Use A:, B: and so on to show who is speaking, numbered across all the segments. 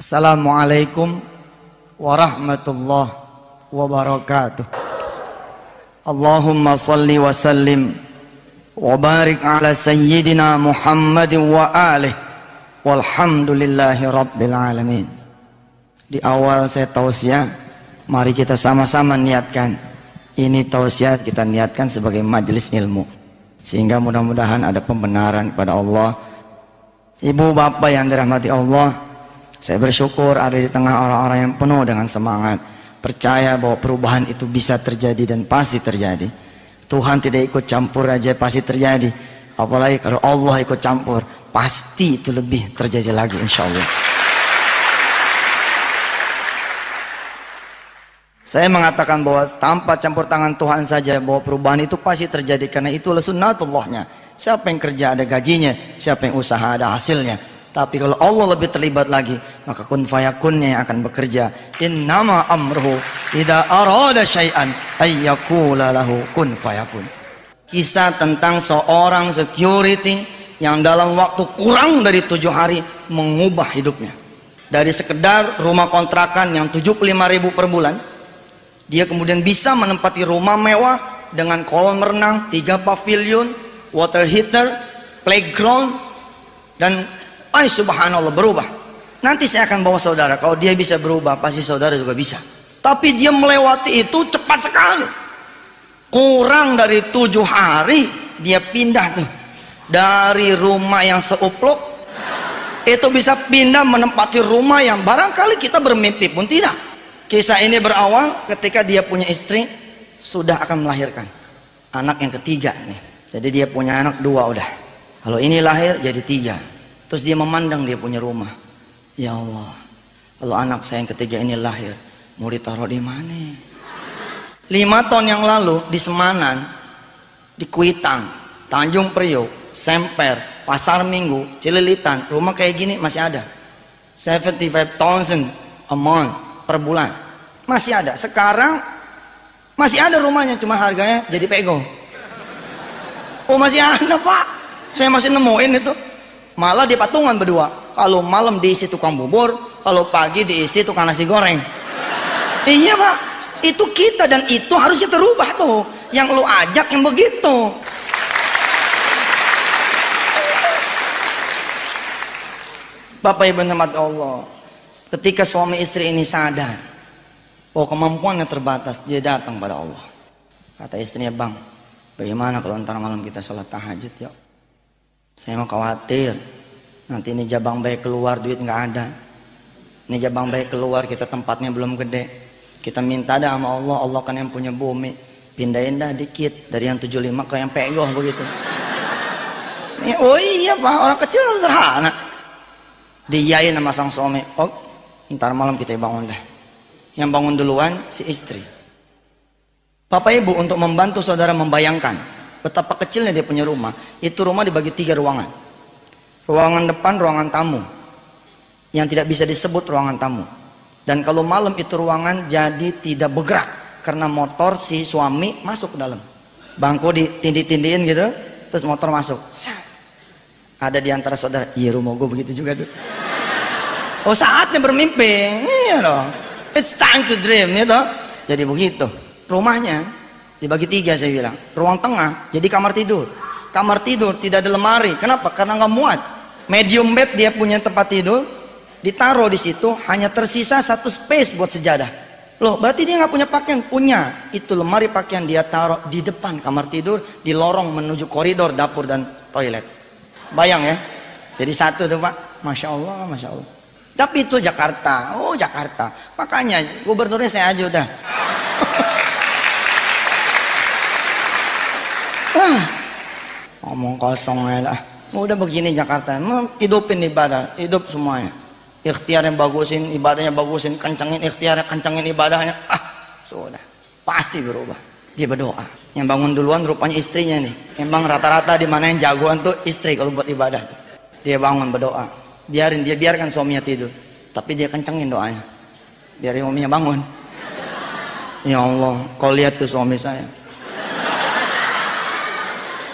A: Assalamualaikum warahmatullahi wabarakatuh. Allahumma salli wa sallim wa barik ala sayyidina Muhammadin wa alihi walhamdulillahi rabbil alamin. Di awal saya tausiah, mari kita sama-sama niatkan. Ini tausiah kita niatkan sebagai majelis ilmu, sehingga mudah-mudahan ada pembenaran kepada Allah. Ibu bapak yang dirahmati Allah, saya bersyukur ada di tengah orang-orang yang penuh dengan semangat, percaya bahwa perubahan itu bisa terjadi dan pasti terjadi. Tuhan tidak ikut campur aja pasti terjadi, apalagi kalau Allah ikut campur, pasti itu lebih terjadi lagi, insya Allah. Saya mengatakan bahwa tanpa campur tangan Tuhan saja bahwa perubahan itu pasti terjadi, karena itu adalah sunnatullahnya. Siapa yang kerja ada gajinya, siapa yang usaha ada hasilnya. Tapi kalau Allah lebih terlibat lagi, maka kun fayakunnya yang akan bekerja. Innama amruhu idza arada syai'an ayyakula lahu kun fayakun. Kisah tentang seorang security yang dalam waktu kurang dari 7 hari mengubah hidupnya. Dari sekedar rumah kontrakan yang 75.000 per bulan, dia kemudian bisa menempati rumah mewah dengan kolam renang, 3 pavilion, water heater, playground, dan subhanallah berubah. Nanti saya akan bawa saudara, kalau dia bisa berubah pasti saudara juga bisa. Tapi dia melewati itu cepat sekali. Kurang dari 7 hari dia pindah tuh. Dari rumah yang seupluk itu bisa pindah menempati rumah yang barangkali kita bermimpi pun tidak. Kisah ini berawal ketika dia punya istri, sudah akan melahirkan anak yang ketiga nih. Jadi dia punya anak 2 udah. Kalau ini lahir jadi 3. Terus dia memandang dia punya rumah. Ya Allah, kalau anak saya yang ketiga ini lahir, mau ditaruh di mana? 5 tahun yang lalu di Semanan, di Kuitang, Tanjung Priok, Semper, Pasar Minggu, Cililitan, rumah kayak gini masih ada. 75,000 a month per bulan. Masih ada. Sekarang masih ada rumahnya, cuma harganya jadi pego. Oh masih ada pak, saya masih nemuin itu. Malah di patungan berdua. Kalau malam diisi tukang bubur, kalau pagi diisi tukang nasi goreng. Iya pak, itu kita, dan itu harus kita rubah tuh. Yang lu ajak yang begitu. Bapak ibu rahmat Allah, ketika suami istri ini sadar bahwa kemampuannya terbatas, dia datang pada Allah. Kata istrinya, bang, bagaimana kalau ntar malam kita sholat tahajud yuk? Saya mau khawatir nanti ini jabang bayi keluar duit nggak ada. Ini jabang bayi keluar kita tempatnya belum gede. Kita minta dah sama Allah, Allah kan yang punya bumi, pindahin dah dikit dari yang 75 ke yang pegoh begitu. Oh iya pak, orang kecil sederhana. Diyain sama sang suami, oh ntar malam kita bangun dah. Yang bangun duluan si istri. Bapak ibu, untuk membantu saudara membayangkan betapa kecilnya dia punya rumah. Itu rumah dibagi 3 ruangan. Ruangan depan, ruangan tamu, yang tidak bisa disebut ruangan tamu. Dan kalau malam itu ruangan jadi tidak bergerak, karena motor si suami masuk ke dalam. Bangku ditindih-tindihin gitu, terus motor masuk. Ada di antara saudara, iya rumah gue begitu juga tuh. Oh saatnya bermimpi. Iya dong, it's time to dream gitu. Jadi begitu. Rumahnya dibagi 3 saya bilang. Ruang tengah jadi kamar tidur. Kamar tidur tidak ada lemari. Kenapa? Karena nggak muat. Medium bed dia punya tempat tidur, ditaruh di situ, hanya tersisa 1 space buat sejadah. Loh, berarti dia nggak punya pakaian? Punya. Itu lemari pakaian dia taruh di depan kamar tidur, di lorong menuju koridor dapur dan toilet. Bayang ya. Jadi 1 tuh pak. Masya Allah, masya Allah. Tapi itu Jakarta. Oh Jakarta. Makanya gubernurnya saya aja udah. Ngomong kosong aja lah. Udah begini Jakarta, hidupin ibadah, hidup semuanya. Ikhtiarnya bagusin, ibadahnya bagusin, kencengin ikhtiarnya, kencengin ibadahnya. Sudah, pasti berubah. Dia berdoa. Yang bangun duluan rupanya istrinya nih. Emang rata-rata di mana yang jagoan tuh istri kalau buat ibadah. Dia bangun berdoa. Biarkan suaminya tidur, tapi dia kencengin doanya. Biar suaminya bangun. Ya Allah, kau lihat tuh suami saya.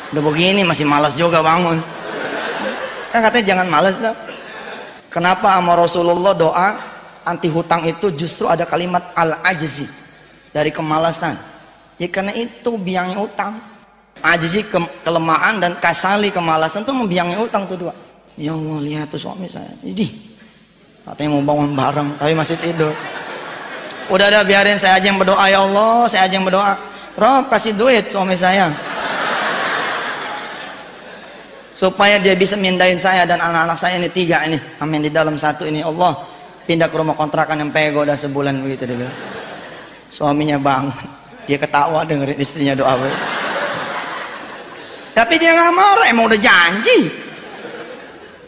A: Udah begini masih malas juga bangun. Kan katanya jangan malas dah. Kenapa sama Rasulullah doa anti hutang itu justru ada kalimat al-ajzi, dari kemalasan. Ya karena itu biangnya utang. Ajzi kelemahan, dan kasali kemalasan tuh membiangnya utang tuh dua. Ya Allah, lihat tuh suami saya. Idih. Katanya mau bangun bareng tapi masih tidur. Udah biarin saya aja yang berdoa, ya Allah, saya aja yang berdoa. Rob, kasih duit suami saya. Supaya dia bisa mindahin saya dan anak-anak saya ini 3 ini. Amin, di dalam 1 ini. Allah, pindah ke rumah kontrakan yang pego udah sebulan begitu dia bilang. Suaminya bangun, dia ketawa dengerin istrinya doa begitu. Tapi dia nggak marah, emang udah janji.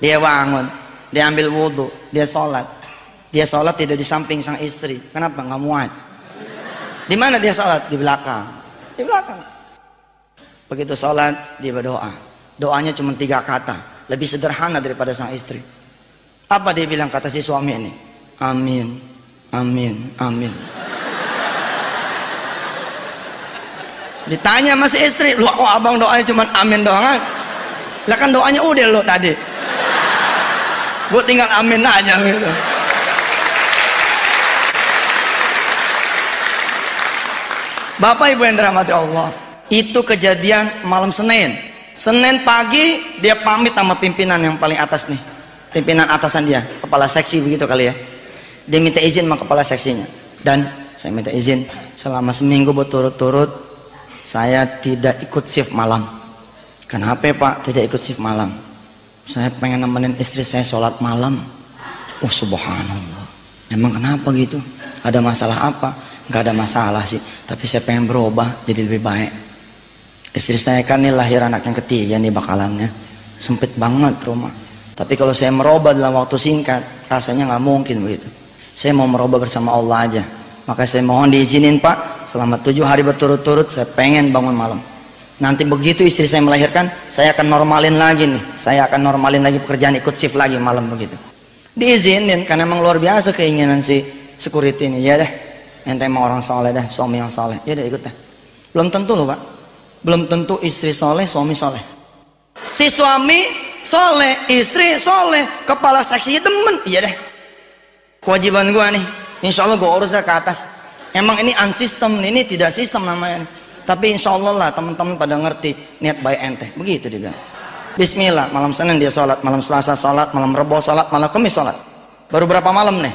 A: Dia bangun, dia ambil wudhu, dia sholat. Dia sholat tidak di samping sang istri. Kenapa? Nggak muat. Di mana dia sholat? Di belakang. Di belakang. Begitu sholat, dia berdoa. Doanya cuma 3 kata, lebih sederhana daripada sang istri. Apa dia bilang kata si suami ini? Amin, amin, amin. Ditanya sama si istri, lu kok abang doanya cuma amin doang kan? Lah kan doanya udah lo tadi. Gue tinggal amin aja gitu. Bapak Ibu yang dirahmati Allah, itu kejadian malam Senin. Senin pagi dia pamit sama pimpinan yang paling atas nih, pimpinan atasan dia, kepala seksi begitu kali ya. Dia minta izin sama kepala seksinya, dan saya minta izin selama seminggu berturut-turut saya tidak ikut shift malam. Kenapa Pak tidak ikut shift malam? Saya pengen nemenin istri saya sholat malam. Oh subhanallah, emang kenapa gitu? Ada masalah apa? Gak ada masalah sih, tapi saya pengen berubah jadi lebih baik. Istri saya kan nih lahir anak yang ketiga nih bakalannya, sempit banget rumah. Tapi kalau saya merubah dalam waktu singkat, rasanya nggak mungkin begitu. Saya mau merubah bersama Allah aja. Maka saya mohon diizinin Pak, selama 7 hari berturut-turut saya pengen bangun malam. Nanti begitu istri saya melahirkan, saya akan normalin lagi nih. Saya akan normalin lagi pekerjaan, ikut shift lagi malam begitu. Diizinin karena memang luar biasa keinginan si security ini. Ya deh, ente emang orang soleh dah, suami yang soleh. Ya deh ikut dah. Belum tentu loh Pak. Belum tentu istri soleh, suami soleh. Si suami soleh, istri soleh, kepala seksinya demen. Iya deh, kewajiban gua nih, insya Allah gua urus ke atas. Emang ini unsistem, ini tidak sistem namanya nih. Tapi insya Allah lah teman-teman pada ngerti niat baik ente. Begitu dia bilang. Bismillah, malam Senin dia sholat, malam Selasa sholat, malam Rebo sholat, malam Kamis sholat. Baru berapa malam nih?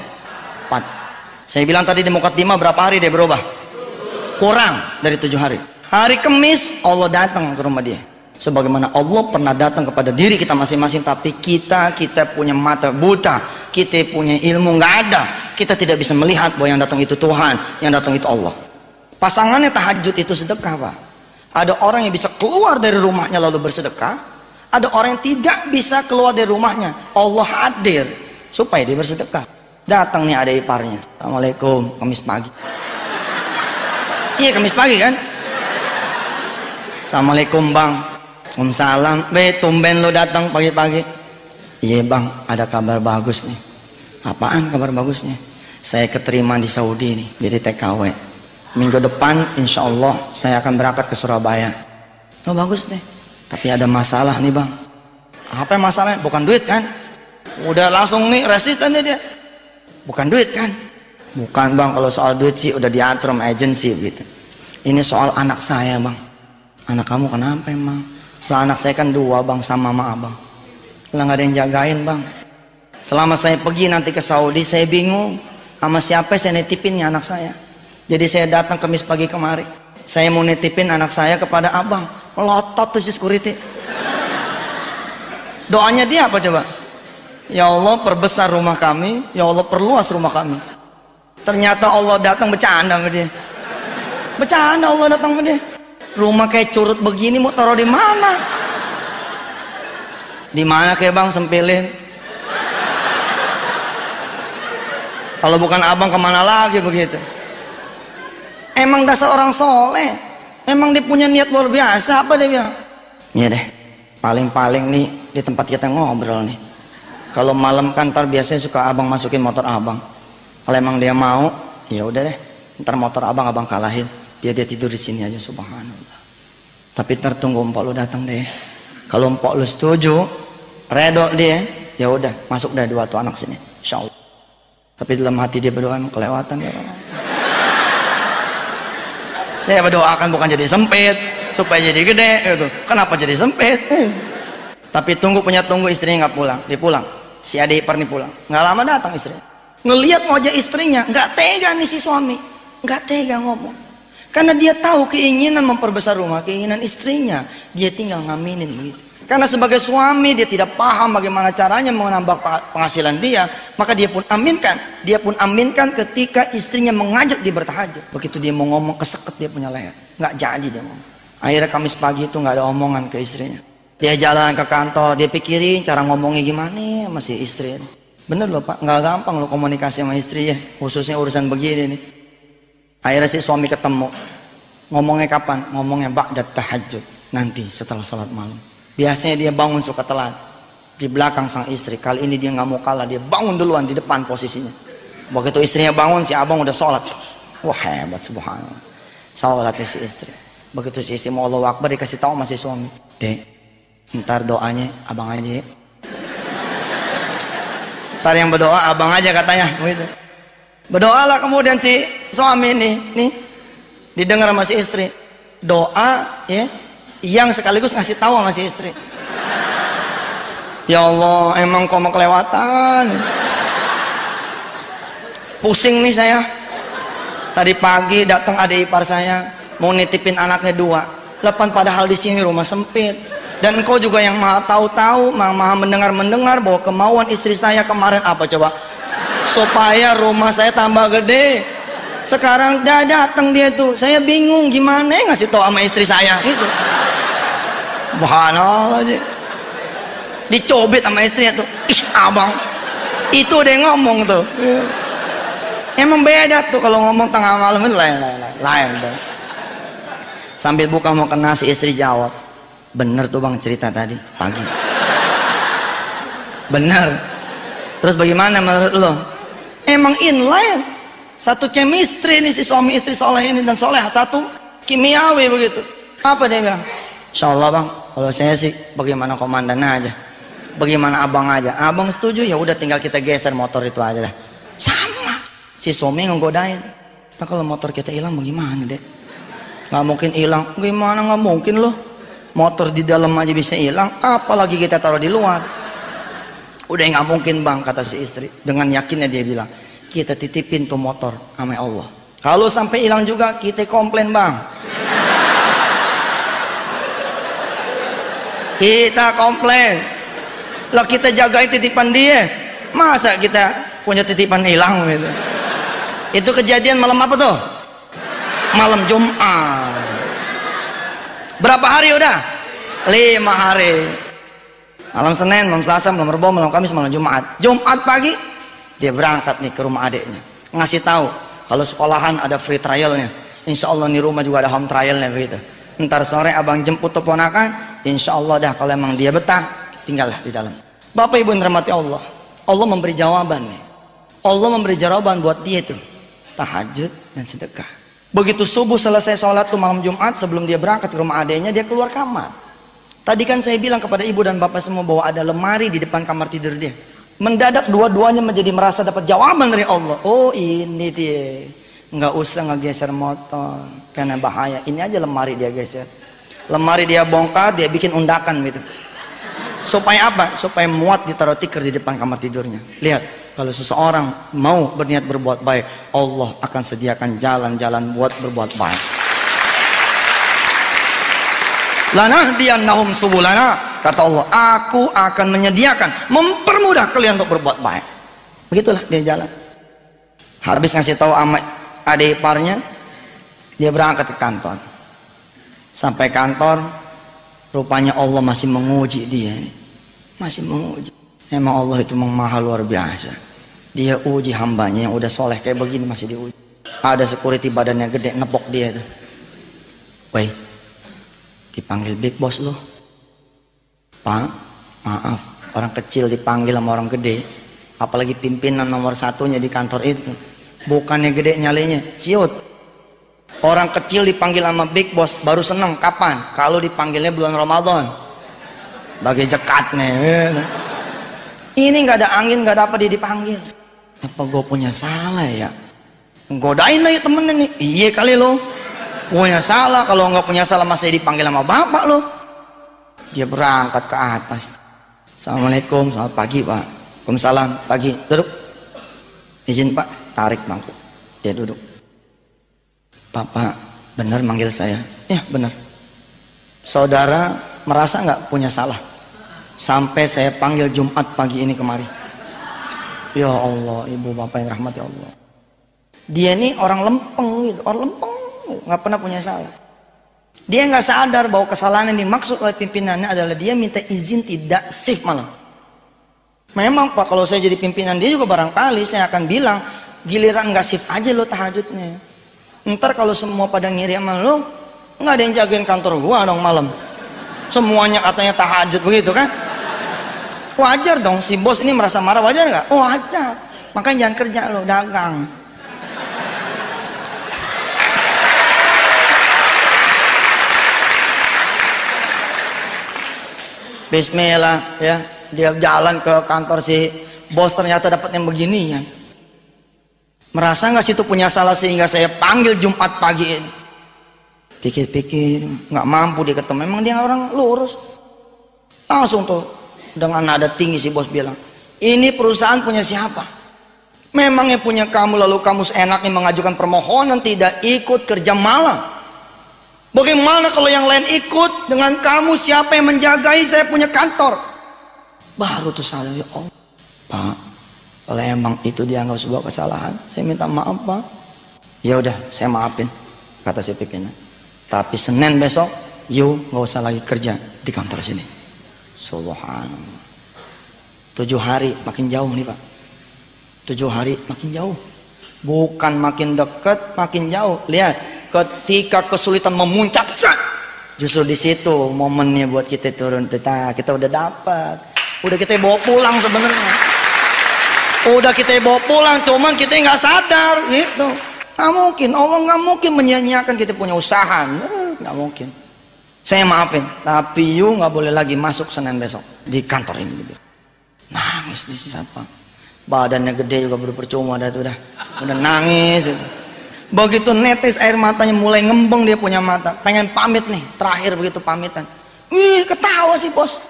A: 4. Saya bilang tadi di Mukaddimah berapa hari dia berubah? Kurang dari 7 hari. Hari Kamis Allah datang ke rumah dia. Sebagaimana Allah pernah datang kepada diri kita masing-masing, tapi kita punya mata buta, kita punya ilmu nggak ada, kita tidak bisa melihat bahwa yang datang itu Tuhan, yang datang itu Allah. Pasangannya tahajud itu sedekah Pak. Ada orang yang bisa keluar dari rumahnya lalu bersedekah, ada orang yang tidak bisa keluar dari rumahnya, Allah hadir supaya dia bersedekah. Datang nih ada iparnya, Assalamualaikum, Kamis pagi. Iya Kamis pagi kan? Assalamualaikum Bang. Waalaikumsalam. Tumben lo datang pagi-pagi. Iya Bang, ada kabar bagus nih. Apaan kabar bagusnya? Saya keterima di Saudi nih, jadi TKW. Minggu depan insya Allah saya akan berangkat ke Surabaya. Oh bagus deh. Tapi ada masalah nih Bang. Apa masalahnya? Bukan duit kan? Udah langsung nih resisten dia. Bukan duit kan? Bukan Bang, kalau soal duit sih udah diatur sama agensi gitu. Ini soal anak saya Bang. Anak kamu kenapa emang? Lah anak saya kan 2 Bang, sama mama Abang. Lah nggak ada yang jagain Bang. Selama saya pergi nanti ke Saudi, saya bingung sama siapa saya nitipinnya anak saya. Jadi saya datang Kamis pagi kemari, saya mau nitipin anak saya kepada Abang. Melotot tuh si security. Doanya dia apa coba? Ya Allah perbesar rumah kami, ya Allah perluas rumah kami. Ternyata Allah datang bercanda sama dia. Bercanda Allah datang sama dia. Rumah kayak curut begini mau taruh di mana? Di mana kayak Bang sempilin? Kalau bukan Abang kemana lagi begitu? Emang dasar orang soleh. Emang dia punya niat luar biasa. Apa dia bilang? Iya deh. Paling-paling nih di tempat kita ngobrol nih. Kalau malam kan ntar biasanya suka Abang masukin motor Abang. Kalau emang dia mau, ya udah deh. Ntar motor Abang kalahin. Biar dia tidur di sini aja, subhanallah. Tapi ntar tunggu empok lu datang deh. Kalau empok lu setuju, redok dia, Ya udah, masuk dah 2 tuh anak sini, insya Allah. Tapi dalam hati dia berdoa, kelewatan ya Allah. Saya berdoakan bukan jadi sempit, supaya jadi gede gitu. Kenapa jadi sempit? Tapi tunggu istrinya nggak pulang, dia pulang. Si adik ipar nih pulang, nggak lama datang istri. Ngelihat wajah istrinya, nggak tega nih si suami, nggak tega ngomong. Karena dia tahu keinginan memperbesar rumah, keinginan istrinya, dia tinggal ngaminin begitu. Karena sebagai suami dia tidak paham bagaimana caranya menambah penghasilan dia, maka dia pun aminkan ketika istrinya mengajak dia bertahajud. Begitu dia mau ngomong, keseket dia punya leher, nggak jadi dia ngomong. Akhirnya Kamis pagi itu nggak ada omongan ke istrinya. Dia jalan ke kantor, dia pikirin cara ngomongnya gimana sama si istri. Bener loh Pak, nggak gampang loh komunikasi sama istri ya, khususnya urusan begini nih. Akhirnya si suami ketemu, ngomongnya kapan? Ngomongnya ba'da tahajud, nanti setelah sholat malam. Biasanya dia bangun suka telat di belakang sang istri. Kali ini dia nggak mau kalah, dia bangun duluan di depan posisinya. Begitu istrinya bangun, si abang udah sholat. Wah hebat, subhanallah. Sholatnya si istri. Begitu si istri mau Allahu Akbar, dikasih tahu sama si suami, Dek, ntar doanya abang aja ya. Ntar yang berdoa abang aja katanya begitu. Berdoalah kemudian si suami nih didengar sama si istri. Doa ya yang sekaligus ngasih tahu sama si istri. Ya Allah, emang kau mau kelewatan. Pusing nih saya. Tadi pagi datang adik ipar saya, mau nitipin anaknya 2. Lepas padahal di sini rumah sempit. Dan engkau juga yang maha tahu, maha mendengar bahwa kemauan istri saya kemarin apa coba? Supaya rumah saya tambah gede. Sekarang dia datang dia tuh, saya bingung gimana ngasih tahu sama istri saya gitu. Subhanallah aja. Dicobit sama istrinya tuh. Ih abang, itu dia ngomong tuh. Emang beda tuh kalau ngomong tengah malam itu lain. Sambil buka mau kena si istri jawab, bener tuh bang cerita tadi pagi. Bener. Terus bagaimana menurut lo? Emang inline. Satu chemistry nih si suami istri soleh ini dan soleh, satu kimiawi begitu. Apa dia bilang? Insya Allah bang, kalau saya sih bagaimana komandan aja, bagaimana abang aja. Abang setuju ya udah tinggal kita geser motor itu aja lah. Sama. Si suami ngegodain. Nah kalau motor kita hilang bagaimana deh? Nggak mungkin hilang. Gimana nggak mungkin loh? Motor di dalam aja bisa hilang, apalagi kita taruh di luar. Udah nggak mungkin bang, kata si istri. Dengan yakinnya dia bilang, kita titipin tuh motor sama Allah. Kalau sampai hilang juga kita komplain bang. Kita komplain. Lah kita jagain titipan dia. Masa kita punya titipan hilang gitu. Itu kejadian malam apa tuh? Malam Jumat. Berapa hari udah? 5 hari. Malam Senin, malam Selasa, malam Rabu, malam Kamis, malam Jumat. Jumat pagi dia berangkat nih ke rumah adiknya. Ngasih tahu kalau sekolahan ada free trialnya. Insya Allah nih rumah juga ada home trialnya begitu. Ntar sore abang jemput ponakan. Insya Allah dah kalau emang dia betah, tinggallah di dalam. Bapak Ibu yang dirahmati Allah, Allah memberi jawaban nih. Allah memberi jawaban buat dia tuh, tahajud dan sedekah. Begitu subuh selesai sholat tuh malam Jumat, sebelum dia berangkat ke rumah adiknya, dia keluar kamar. Tadi kan saya bilang kepada ibu dan bapak semua bahwa ada lemari di depan kamar tidur dia. Mendadak dua-duanya menjadi merasa dapat jawaban dari Allah. Oh ini dia, nggak usah ngegeser motor karena bahaya. Ini aja lemari dia geser. Lemari dia bongkar, dia bikin undakan gitu. Supaya apa? Supaya muat ditaruh tikar di depan kamar tidurnya. Lihat, kalau seseorang mau berniat berbuat baik, Allah akan sediakan jalan-jalan buat berbuat baik. Lanahdiyannahum subulana, kata Allah, aku akan menyediakan, mempermudah kalian untuk berbuat baik. Begitulah dia jalan. Habis ngasih tahu sama adik iparnya, dia berangkat ke kantor. Sampai kantor, rupanya Allah masih menguji dia. Masih menguji. Memang Allah itu maha luar biasa. Dia uji hambanya yang udah soleh kayak begini masih diuji. Ada security badannya gede nepok dia tuh. Woi, dipanggil big boss loh. Pak, maaf, orang kecil dipanggil sama orang gede. Apalagi pimpinan nomor 1-nya di kantor itu. Bukannya gede nyalinya, ciut. Orang kecil dipanggil sama big boss baru seneng kapan? Kalau dipanggilnya bulan Ramadan. Bagi zekatnya. Ini nggak ada angin, nggak ada apa, dia dipanggil. Apa gue punya salah ya? Godain lagi temennya nih. Iya kali lo punya salah. Kalau nggak punya salah masih dipanggil sama bapak lo. Dia berangkat ke atas. Assalamualaikum, selamat pagi pak. Waalaikumsalam, pagi. Duduk. Izin pak, tarik bangku. Dia duduk. Bapak benar manggil saya? Ya benar. Saudara merasa nggak punya salah sampai saya panggil Jumat pagi ini kemari? Ya Allah, ibu bapak yang rahmati Allah. Dia ini orang lempeng gitu, orang lempeng, nggak pernah punya salah. Dia nggak sadar bahwa kesalahan yang dimaksud oleh pimpinannya adalah dia minta izin tidak shift malam. Memang pak, kalau saya jadi pimpinan dia juga barangkali saya akan bilang, giliran nggak shift aja lo tahajudnya. Ntar kalau semua pada ngiri sama lo, nggak ada yang jagain kantor gua dong malam. Semuanya katanya tahajud begitu kan? Wajar dong, si bos ini merasa marah, wajar nggak? Oh wajar. Makanya jangan kerja lo, dagang. Bismillah ya, dia jalan ke kantor si bos, ternyata dapat yang beginian. Merasa nggak situ punya salah sehingga saya panggil Jumat pagi ini? Pikir-pikir nggak mampu dia ketemu. Memang dia orang lurus. Langsung tuh dengan nada tinggi si bos bilang, ini perusahaan punya siapa? Memangnya punya kamu, lalu kamu seenaknya mengajukan permohonan tidak ikut kerja malam? Bagaimana kalau yang lain ikut dengan kamu? Siapa yang menjagai? Saya punya kantor. Baru tuh saya, ya Allah pak, kalau emang itu dianggap sebuah kesalahan, saya minta maaf pak. Ya udah, saya maafin, kata si pimpinan. Tapi Senin besok, you nggak usah lagi kerja di kantor sini. Subhanallah. 7 hari makin jauh nih pak. 7 hari makin jauh. Bukan makin dekat, makin jauh. Lihat, ketika kesulitan memuncak, justru di situ momennya buat kita turun. Kita udah dapat. Udah kita bawa pulang sebenarnya. Udah kita bawa pulang, cuman kita nggak sadar gitu. Nggak mungkin, Allah nggak mungkin menyia-nyiakan kita punya usaha, nggak mungkin. Saya maafin, tapi you nggak boleh lagi masuk Senin besok di kantor ini. Nangis di sisa pak, badannya gede juga percuma dah tuh, udah nangis. Begitu netes air matanya mulai ngembeng, dia punya mata, pengen pamit nih, terakhir begitu pamitan. Wih, ketawa sih bos,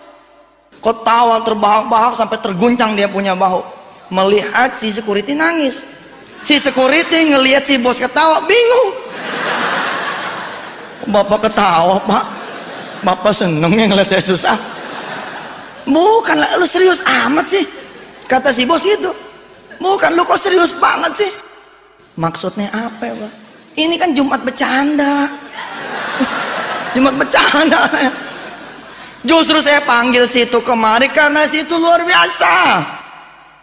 A: ketawa terbahak-bahak sampai terguncang dia punya bahu, melihat si security nangis. Si security ngelihat si bos ketawa, bingung. Bapak ketawa pak, bapak seneng ya ngeliat saya susah. Bukan lah, lu serius amat sih, kata si bos itu. Bukan, lu kok serius banget sih? Maksudnya apa ya pak? Ini kan Jumat bercanda. Jumat bercanda. Justru saya panggil situ kemari karena situ luar biasa.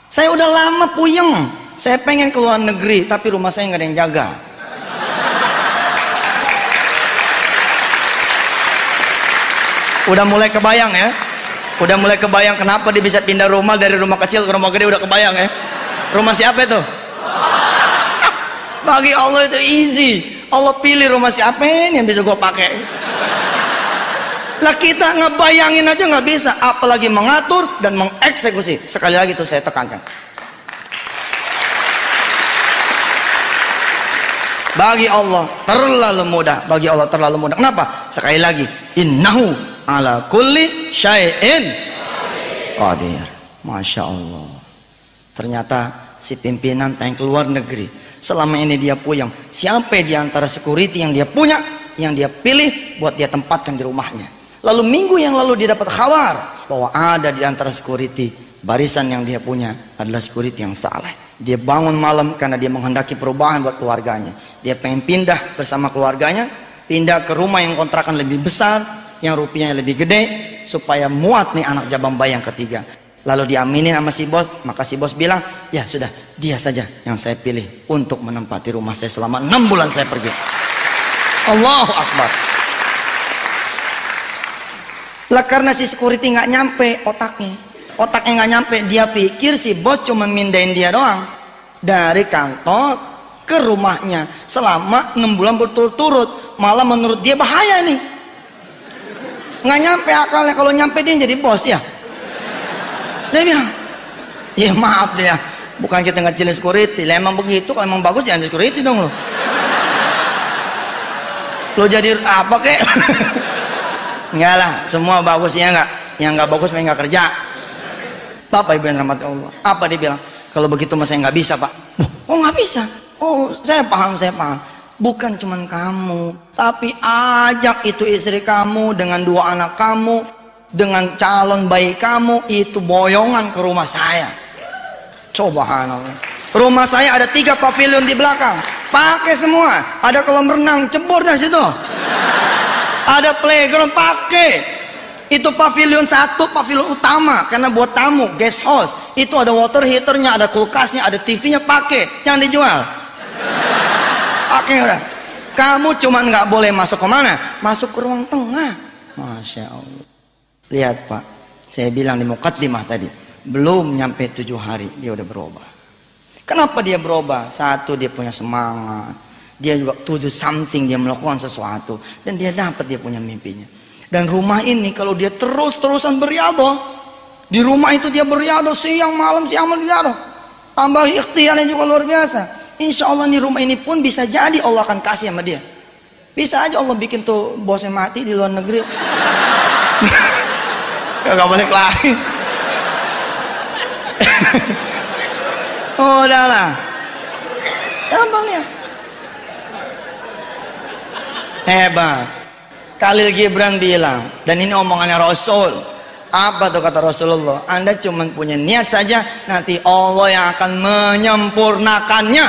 A: Saya udah lama puyeng. Saya pengen keluar negeri, tapi rumah saya nggak ada yang jaga. Udah mulai kebayang ya? Udah mulai kebayang kenapa dia bisa pindah rumah dari rumah kecil ke rumah gede, udah kebayang ya? Rumah siapa itu? Bagi Allah itu easy. Allah pilih rumah siapa ini yang bisa gue pakai. Lah kita ngebayangin aja nggak bisa, apalagi mengatur dan mengeksekusi. Sekali lagi tuh saya tekankan. Bagi Allah terlalu mudah, bagi Allah terlalu mudah. Kenapa? Sekali lagi, innahu ala kulli syai'in qadir. Masya Allah. Ternyata si pimpinan pengen keluar negeri. Selama ini dia puyeng. Siapa di antara security yang dia punya, yang dia pilih buat dia tempatkan di rumahnya. Lalu minggu yang lalu dia dapat kabar bahwa ada di antara security, barisan yang dia punya adalah security yang saleh. Dia bangun malam karena dia menghendaki perubahan buat keluarganya. Dia pengen pindah bersama keluarganya, pindah ke rumah yang kontrakan lebih besar, yang rupiahnya lebih gede, supaya muat nih anak jabang bayi yang ketiga. Lalu diaminin sama si bos, maka si bos bilang, ya sudah, dia saja yang saya pilih untuk menempati rumah saya selama 6 bulan saya pergi. Allahu Akbar. Lah karena si security nggak nyampe otaknya nggak nyampe, dia pikir si bos cuma mindahin dia doang dari kantor ke rumahnya selama 6 bulan berturut-turut. Malah menurut dia bahaya nih, nggak nyampe akalnya. Kalau nyampe dia jadi bos ya. Dia bilang, Iya maaf deh ya, bukan kita ngecilin security lah, emang begitu. Kalau emang bagus jangan security dong lo. Lo jadi apa kek? Enggak lah, semua bagus ya enggak. Yang enggak bagus memang enggak kerja. Bapak Ibu yang rahmati Allah, apa dia bilang? Kalau begitu mas saya nggak bisa pak. Oh nggak bisa? Oh saya paham, saya paham. Bukan cuman kamu, tapi ajak itu istri kamu dengan 2 anak kamu, dengan calon bayi kamu, itu boyongan ke rumah saya. Subhanallah. Rumah saya ada 3 pavilion di belakang, pakai semua. Ada kolam renang, cebur dari situ. Ada playground, pakai. Itu pavilion 1, pavilion utama karena buat tamu, guest house. Itu ada water heaternya, ada kulkasnya, ada TV-nya, pakai. Jangan dijual. Pakai udah. Kamu cuman nggak boleh masuk ke mana? Masuk ke ruang tengah. Masya Allah. Lihat Pak, saya bilang di mukaddimah tadi, belum nyampe 7 hari dia udah berubah. Kenapa dia berubah? Satu, dia punya semangat. Dia juga to do something, dia melakukan sesuatu, dan dia dapat dia punya mimpinya. Dan rumah ini kalau dia terus-terusan beriadah, di rumah itu dia beriadah siang malam beriadah, tambah ikhtiarnya juga luar biasa. Insya Allah nih rumah ini pun bisa jadi Allah akan kasih sama dia. Bisa aja Allah bikin tuh bosnya mati di luar negeri. Gak balik lagi. Oh udahlah, gampang ya. Hebat. Khalil Gibran bilang, dan ini omongannya Rasul. Apa tuh kata Rasulullah? Anda cuma punya niat saja, nanti Allah yang akan menyempurnakannya.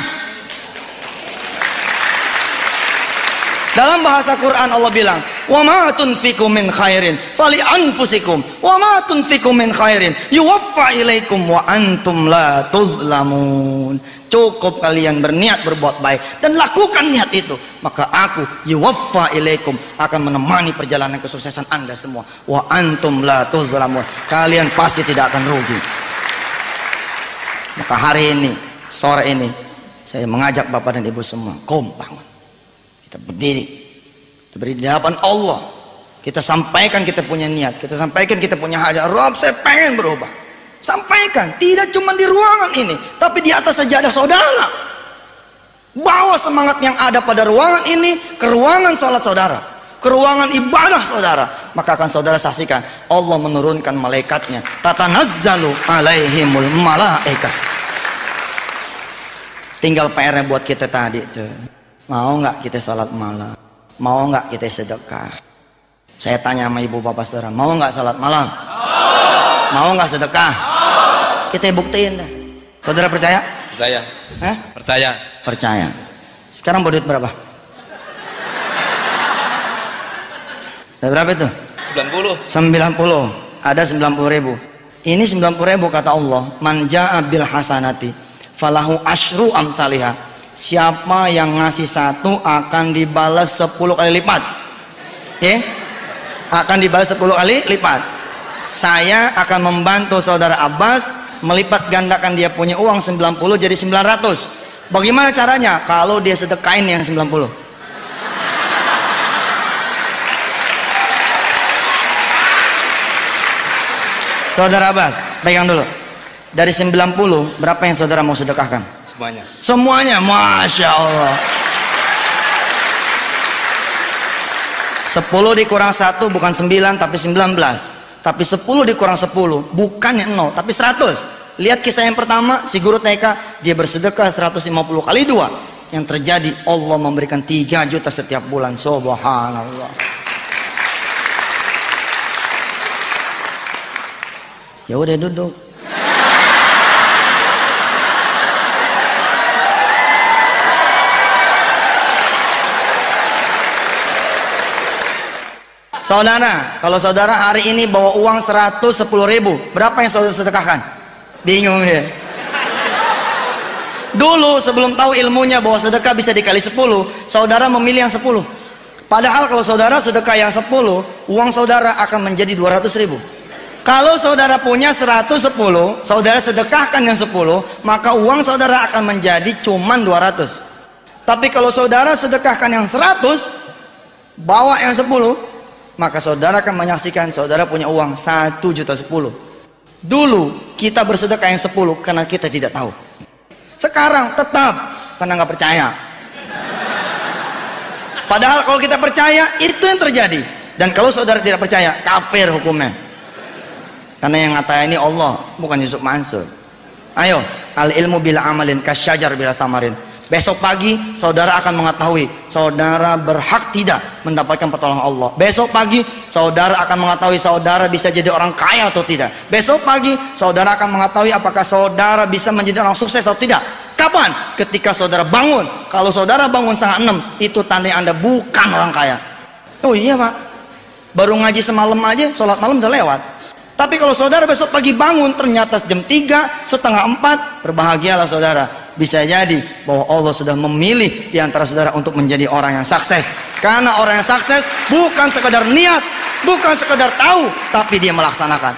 A: Dalam bahasa Quran Allah bilang, wa ma tunfiqu min khairin fali anfusikum wa ma tunfiqu min khairin yuwaffa ilaikum wa antum la tuzlamun. Cukup kalian berniat berbuat baik dan lakukan niat itu, maka aku yuwaffa ilaikum akan menemani perjalanan kesuksesan Anda semua, wa antum la tuzlamun, kalian pasti tidak akan rugi. Maka hari ini, sore ini, saya mengajak Bapak dan Ibu semua, kom bangun, kita berdiri di hadapan Allah, kita sampaikan kita punya niat, kita sampaikan kita punya hajat. Rob, saya pengen berubah. Sampaikan, tidak cuma di ruangan ini, tapi di atas sajadah saudara. Bawa semangat yang ada pada ruangan ini ke ruangan salat saudara, ke ruangan ibadah saudara. Maka akan saudara saksikan Allah menurunkan malaikatnya, tatanazzalu alaihimul malaikat. Tinggal PR-nya buat kita tadi tuh. Mau nggak kita salat malam? Mau nggak kita sedekah? Saya tanya sama ibu bapak saudara, mau nggak salat malam? Mau nggak sedekah? Kita buktiin dah. Saudara percaya?
B: Percaya.
A: Hah?
B: Percaya.
A: Percaya. Sekarang duit berapa? Berapa itu?
B: 90.
A: 90. Ada 90.000. Ini 90.000 kata Allah. Man ja'a bil hasanati falahu asyru amsalihha. Siapa yang ngasih 1 akan dibalas 10 kali lipat. Ya? Akan dibalas 10 kali lipat. Saya akan membantu saudara Abbas melipat gandakan dia punya uang 90 jadi 900. Bagaimana caranya? Kalau dia sedekain yang 90. Saudara Abbas, pegang dulu. Dari 90, berapa yang saudara mau sedekahkan?
B: Semuanya.
A: Semuanya, Masya Allah. 10 dikurang 1 bukan 9 tapi 19. Tapi 10 dikurang 10 bukannya 0 tapi 100. Lihat kisah yang pertama, si guru TK, dia bersedekah 150 kali 2. Yang terjadi Allah memberikan 3 juta setiap bulan. Subhanallah. Ya udah duduk. Saudara, kalau saudara hari ini bawa uang 110.000, berapa yang saudara sedekahkan? Bingung dia. Dulu sebelum tahu ilmunya bahwa sedekah bisa dikali 10, saudara memilih yang 10. Padahal kalau saudara sedekah yang 10, uang saudara akan menjadi 200.000. Kalau saudara punya 110, saudara sedekahkan yang 10, maka uang saudara akan menjadi cuman 200. Tapi kalau saudara sedekahkan yang 100, bawa yang 10, maka saudara akan menyaksikan saudara punya uang 1.010.000. Dulu kita bersedekah yang 10 karena kita tidak tahu. Sekarang tetap karena nggak percaya. Padahal kalau kita percaya itu yang terjadi. Dan kalau saudara tidak percaya, kafir hukumnya. Karena yang ngata ini Allah, bukan Yusuf Mansur. Ayo, al ilmu bila amalin kasyajar bila samarin. Besok pagi saudara akan mengetahui saudara berhak tidak mendapatkan pertolongan Allah. Besok pagi saudara akan mengetahui saudara bisa jadi orang kaya atau tidak. Besok pagi saudara akan mengetahui apakah saudara bisa menjadi orang sukses atau tidak. Kapan? Ketika saudara bangun. Kalau saudara bangun setengah 6, itu tanda Anda bukan orang kaya. Oh iya Pak, baru ngaji semalam aja, sholat malam udah lewat. Tapi kalau saudara besok pagi bangun ternyata jam 3, setengah 4, berbahagialah saudara. Bisa jadi bahwa Allah sudah memilih di antara saudara untuk menjadi orang yang sukses. Karena orang yang sukses bukan sekedar niat, bukan sekedar tahu, tapi dia melaksanakan.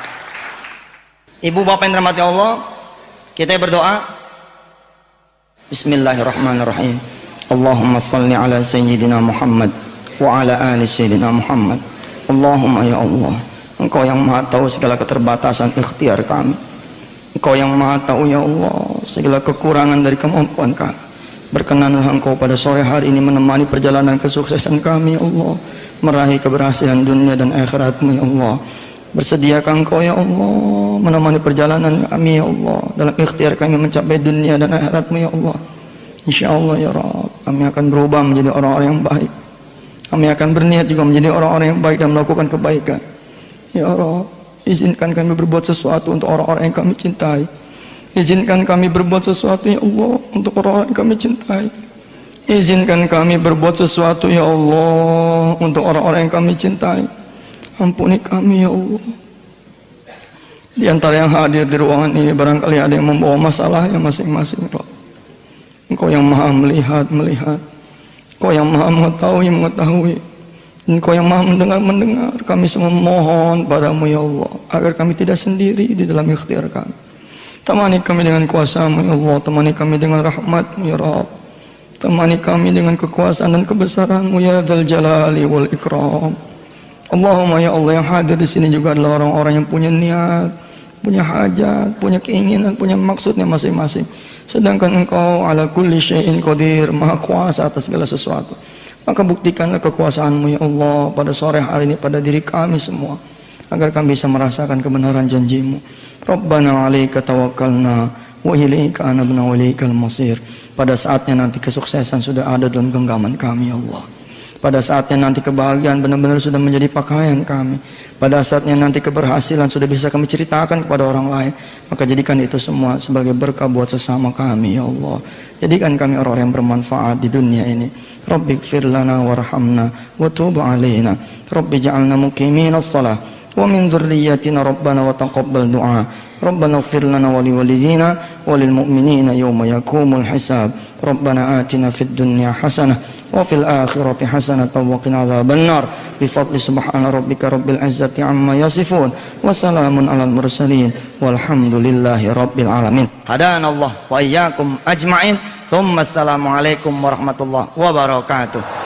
A: Ibu bapak yang dirahmati Allah, kita berdoa. Bismillahirrahmanirrahim. Allahumma salli ala sayyidina Muhammad wa ala ali sayyidina Muhammad. Allahumma ya Allah, Engkau yang maha tahu segala keterbatasan ikhtiar kami. Engkau yang maha tahu ya Allah segala kekurangan dari kemampuan kami. Berkenanlah Engkau pada sore hari ini menemani perjalanan kesuksesan kami ya Allah, meraih keberhasilan dunia dan akhirat-Mu ya Allah. Bersediakah Engkau ya Allah menemani perjalanan kami ya Allah dalam ikhtiar kami mencapai dunia dan akhirat-Mu ya Allah. InsyaAllah ya Rabb, kami akan berubah menjadi orang-orang yang baik. Kami akan berniat juga menjadi orang-orang yang baik dan melakukan kebaikan. Ya Rabb, izinkan kami berbuat sesuatu untuk orang-orang yang kami cintai. Izinkan kami berbuat sesuatu ya Allah untuk orang-orang yang kami cintai. Izinkan kami berbuat sesuatu ya Allah untuk orang-orang yang kami cintai. Ampuni kami ya Allah. Di antara yang hadir di ruangan ini barangkali ada yang membawa masalahnya masing-masing. Engkau yang maha melihat. Engkau yang maha mengetahui. Engkau yang maha mendengar. Kami semua mohon padamu ya Allah agar kami tidak sendiri di dalam ikhtiar kami. Temani kami dengan kuasa-Mu ya Allah. Temani kami dengan rahmat-Mu ya Rabb. Temani kami dengan kekuasaan dan kebesaran-Mu ya Dzal Jalali wal Ikram. Allahumma ya Allah, yang hadir di sini juga adalah orang-orang yang punya niat, punya hajat, punya keinginan, punya maksudnya masing-masing. Sedangkan Engkau ala kulli syai'in qadir, maha kuasa atas segala sesuatu. Maka buktikanlah kekuasaan-Mu ya Allah pada sore hari ini pada diri kami semua, agar kami bisa merasakan kebenaran janji-Mu. Rabbana 'alaika tawakkalna wa ilaika anabna wa ilaikal masir. Pada saatnya nanti kesuksesan sudah ada dalam genggaman kami ya Allah. Pada saatnya nanti kebahagiaan benar-benar sudah menjadi pakaian kami. Pada saatnya nanti keberhasilan sudah bisa kami ceritakan kepada orang lain. Maka jadikan itu semua sebagai berkah buat sesama kami ya Allah. Jadikan kami orang yang bermanfaat di dunia ini. Rabbi ighfir lana warhamna wa tub alaina. Rabbi ja'alna muqiminas shalah wa min dzurriyyatina rabbana wa taqabbal du'a. Rabbana ighfir lana wa liwalidina wa lil mu'minina yawma yaqumul hisab. Rabbana atina fid dunya hasanah wa fil akhirati hasanatan wa qina adzabannar. Bi fadli subhana rabbika rabbil izzati amma yasifun wa salamun alal mursalin walhamdulillahi rabbil alamin. Hadanallah wa iyyakum ajmain. Tsumma assalamu alaikum warahmatullahi wabarakatuh.